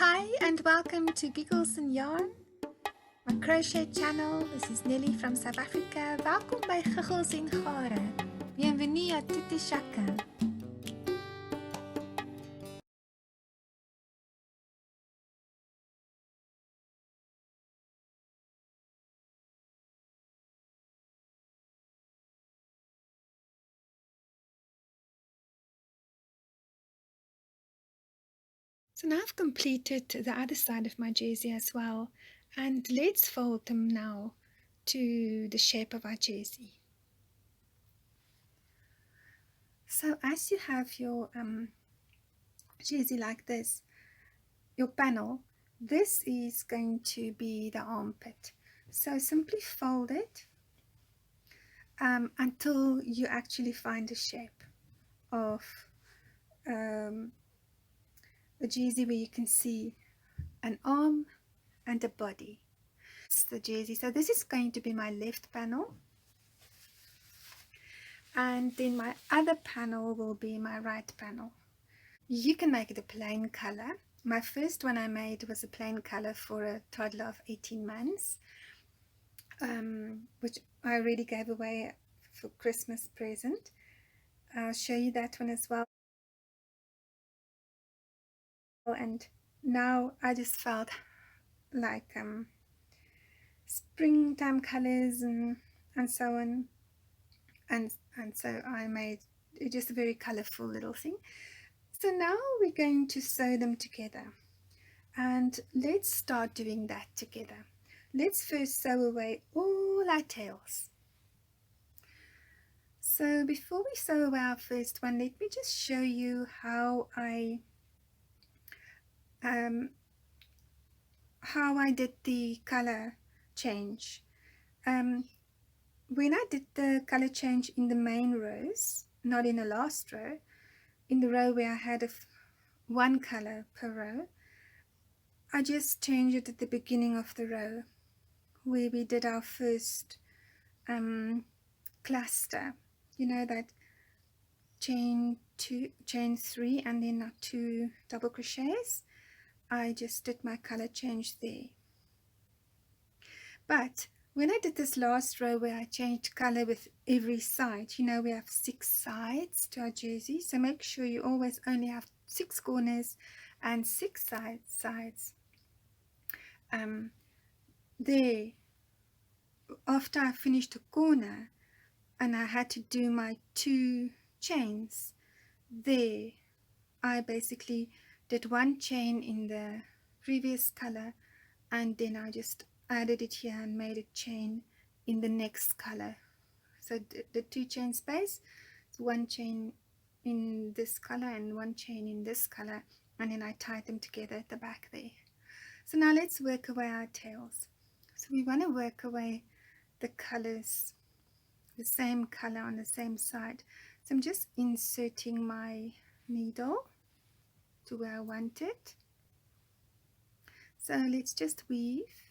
Hi and welcome to Giggles and Yarn, my crochet channel. This is Nelly from South Africa. Welkom by Giggles en Yarn. Bienvenue à toutes les chacun. So now I've completed the other side of my jersey as well, and let's fold them now to the shape of our jersey. So as you have your jersey like this, your panel, this is going to be the armpit. So simply fold it until you actually find a shape of a jersey where you can see an arm and a body. It's the jersey. So this is going to be my left panel, and then my other panel will be my right panel. You can make it a plain color. My first one I made was a plain color for a toddler of 18 months, which I already gave away for Christmas present. I'll show you that one as well. And now I just felt like springtime colors and so on, and so I made just a very colorful little thing. So now we're going to sew them together, and let's start doing that together. Let's first sew away all our tails. So before we sew away our first one, let me just show you how I did the color change. When I did the color change in the main rows, not in the last row, in the row where I had one color per row, I just changed it at the beginning of the row where we did our first cluster. You know, that chain 3 and then 2 double crochets. I just did my color change there. But when I did this last row where I changed color with every side, you know, we have 6 sides to our jersey, so make sure you always only have 6 corners and 6 sides. There, after I finished a corner and I had to do my 2 chains, there I basically did 1 chain in the previous color, and then I just added it here and made a chain in the next color. So the 2 chain space, 1 chain in this color and 1 chain in this color, and then I tied them together at the back there. So now let's work away our tails. So we want to work away the colors, the same color on the same side. So I'm just inserting my needle to where I want it. So let's just weave,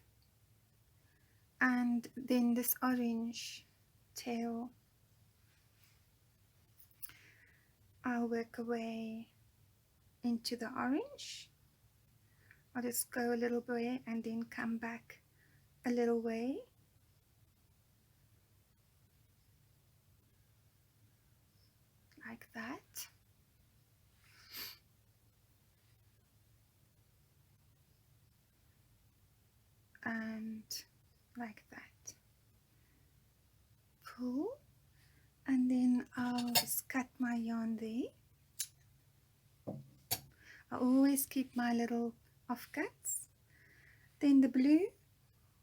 and then this orange tail, I'll work away into the orange. I'll just go a little way and then come back a little way. Like that. And like that. Pull, and then I'll just cut my yarn there. I always keep my little offcuts. Then the blue,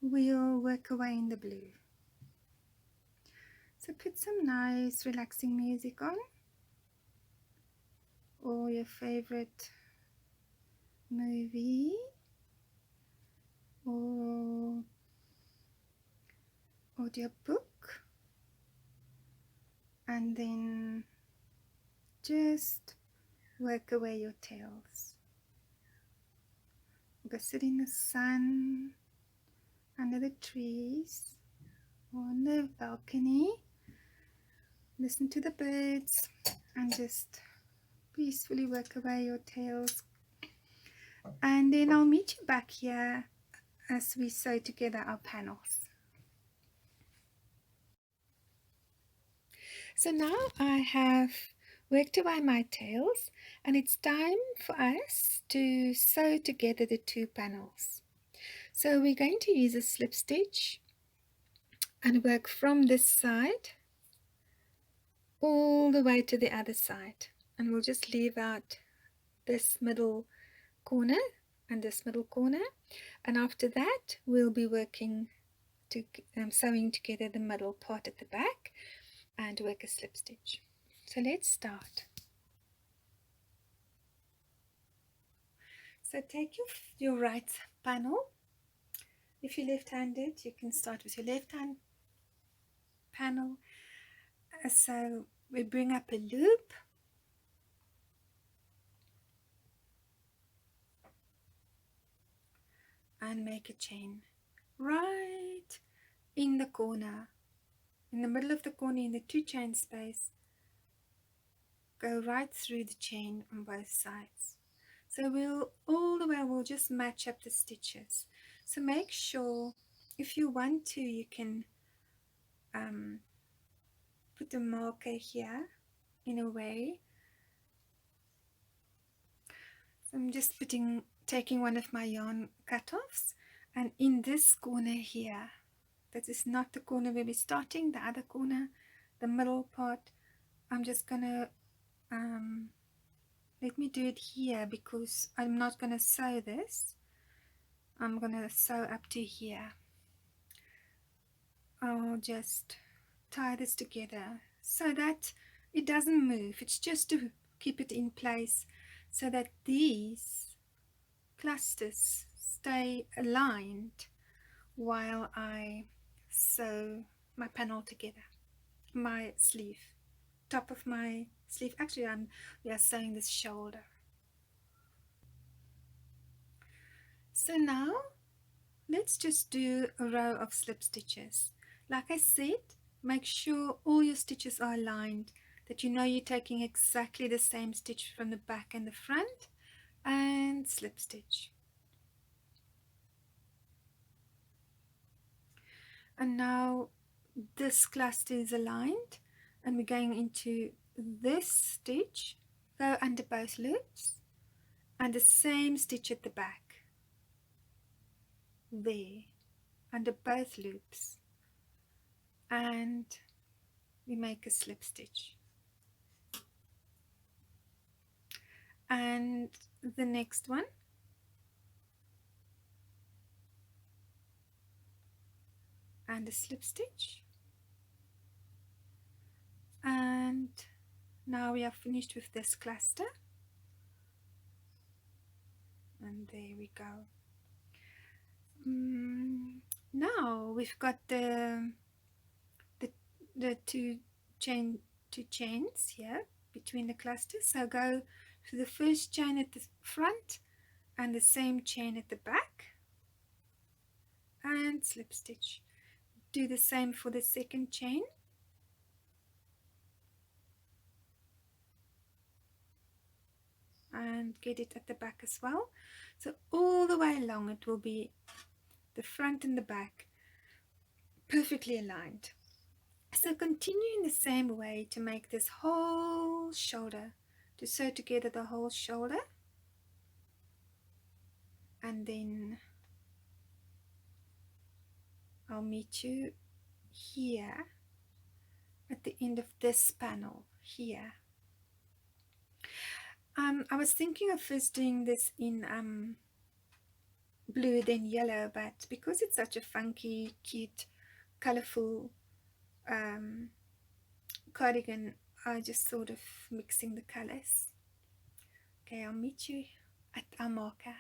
we'll work away in the blue. So put some nice relaxing music on, or your favorite movie, or audiobook, and then just work away your tails. Go sit in the sun, under the trees, or on the balcony. Listen to the birds and just peacefully work away your tails. and then I'll meet you back here as we sew together our panels. So now I have worked away my tails, and it's time for us to sew together the two panels. So we're going to use a slip stitch and work from this side all the way to the other side, and we'll just leave out this middle corner and this middle corner, and after that we'll be working to sewing together the middle part at the back and work a slip stitch. So let's start. So take your right panel. If you're left-handed, you can start with your left hand panel. So we bring up a loop, and make a chain right in the corner, in the middle of the corner, in the two chain space. Go right through the chain on both sides. So we'll just match up the stitches. So make sure, if you want to, you can put a marker here in a way. So I'm just taking one of my yarn cut-offs, and in this corner here, that is not the corner where we're starting, the other corner, the middle part, I'm just gonna let me do it here because I'm not gonna sew this. I'm gonna sew up to here. I'll just tie this together so that it doesn't move. It's just to keep it in place so that these clusters stay aligned while I sew my panel together. My sleeve, top of my sleeve. Actually, we are sewing this shoulder. So now let's just do a row of slip stitches. Like I said, make sure all your stitches are aligned, that you know you're taking exactly the same stitch from the back and the front, and slip stitch. And now this cluster is aligned, and we're going into this stitch, go under both loops, and the same stitch at the back, there, under both loops, and we make a slip stitch. And the next one, and a slip stitch, and now we are finished with this cluster, and there we go. Now we've got the two chains here between the clusters, so go to the first chain at the front and the same chain at the back and slip stitch. Do the same for the second chain, and get it at the back as well. So all the way along it will be the front and the back perfectly aligned. So continue in the same way to make this whole shoulder, to sew together the whole shoulder, and then I'll meet you here at the end of this panel here. I was thinking of first doing this in blue then yellow, but because it's such a funky, cute, colorful cardigan, I just sort of mixing the colors. Okay, I'll meet you at our marker.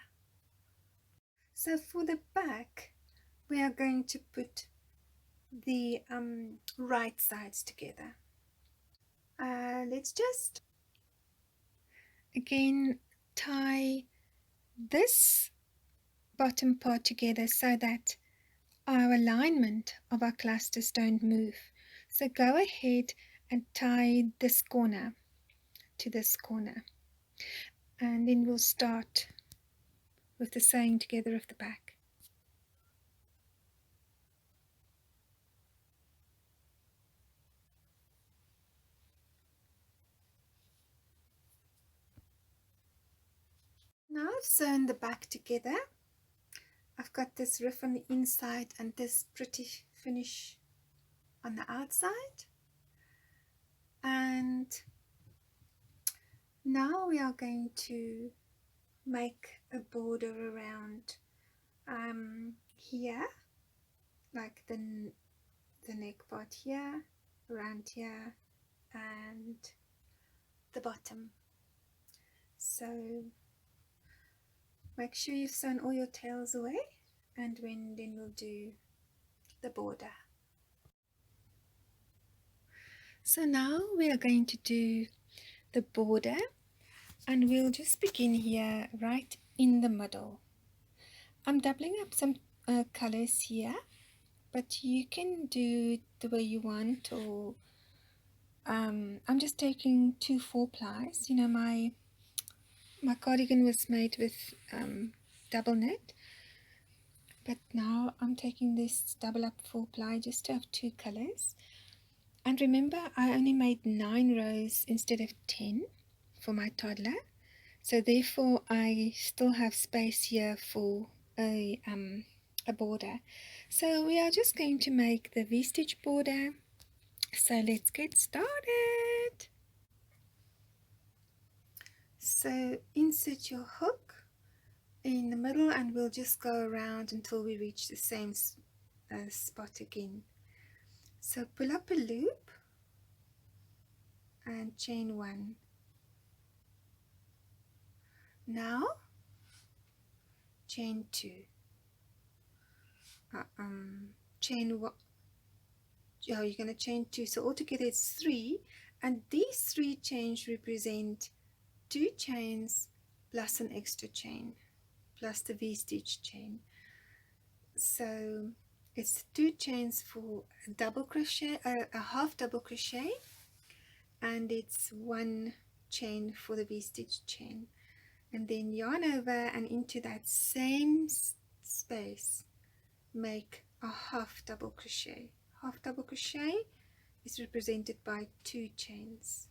So for the back, we are going to put the right sides together. Let's just again tie this bottom part together so that our alignment of our clusters don't move. So go ahead and tie this corner to this corner, and then we'll start with the sewing together of the back. Now I've sewn the back together. I've got this riff on the inside and this pretty finish on the outside. And now we are going to make a border around here, like the neck part here, around here, and the bottom. So make sure you've sewn all your tails away, and then we'll do the border. So now we are going to do the border, and we'll just begin here right in the middle. I'm doubling up some colors here, but you can do it the way you want, or I'm just taking 2 4-plies. You know, my cardigan was made with double knit, but now I'm taking this double up 4-ply just to have 2 colors. And remember, I only made 9 rows instead of 10 for my toddler, so therefore I still have space here for a border. So we are just going to make the V-stitch border. So let's get started. So insert your hook in the middle, and we'll just go around until we reach the same spot again. So pull up a loop and chain 1. Now chain 2, chain 1. Oh, you're going to chain 2, so altogether it's 3, and these 3 chains represent 2 chains plus an extra chain plus the V-stitch chain. So it's 2 chains for a double crochet, a half double crochet, and it's 1 chain for the V-stitch chain, and then yarn over and into that same space make a half double crochet. Half double crochet is represented by 2 chains.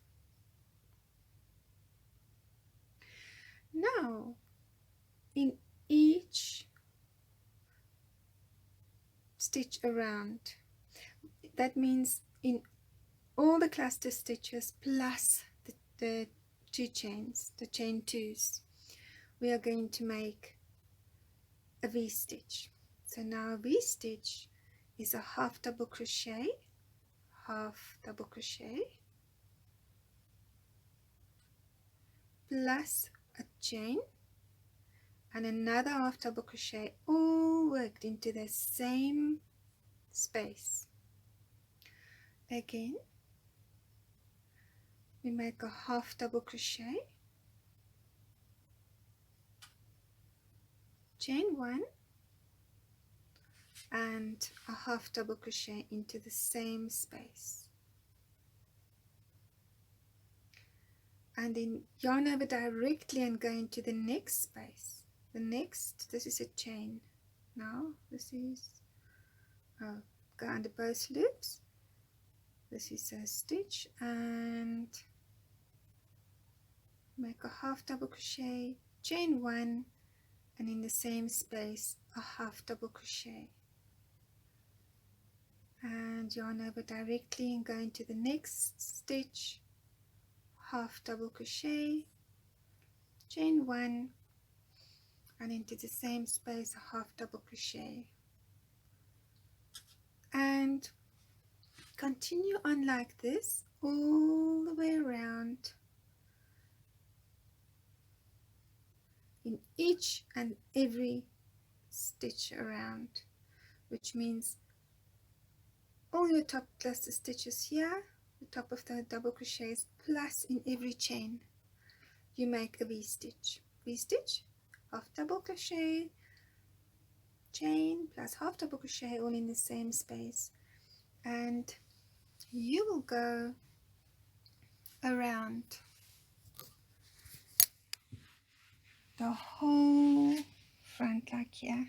Now in each stitch around, that means in all the cluster stitches plus the 2 chains, the chain 2s, we are going to make a V-stitch. So now a V-stitch is a half double crochet, half double crochet, plus a chain and another half double crochet, all worked into the same space. Again, we make a half double crochet, chain 1, and a half double crochet into the same space, and then yarn over directly and go into the next space. The next, this is a chain. Now this is go under both loops. This is a stitch, and make a half double crochet, chain 1, and in the same space a half double crochet, and yarn over directly and go into the next stitch, half double crochet, chain 1, and into the same space a half double crochet, and continue on like this all the way around in each and every stitch around, which means all your top cluster stitches here, the top of the double crochets, plus in every chain you make a V-stitch. V-stitch, half double crochet, chain plus half double crochet, all in the same space, and you will go around the whole front like here.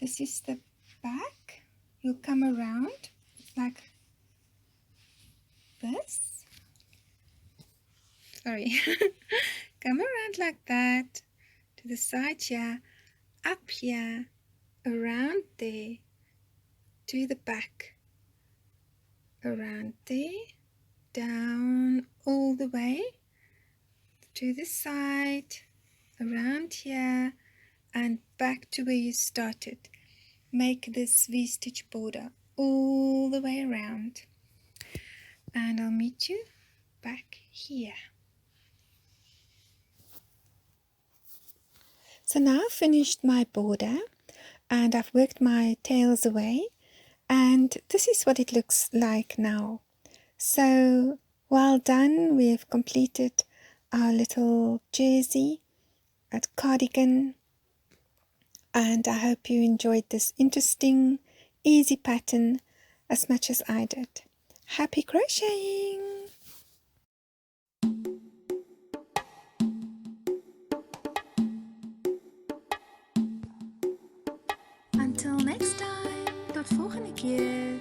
This is the back. You'll come around like this. Sorry. Come around like that to the side here, up here, around there, to the back, around there, down all the way to the side, around here, and back to where you started. Make this V-stitch border all the way around, and I'll meet you back here. So now I've finished my border and I've worked my tails away, and this is what it looks like now. So well done, we have completed our little jersey, a cardigan, and I hope you enjoyed this interesting, easy pattern as much as I did. Happy crocheting! Until next time, tot volgende keer!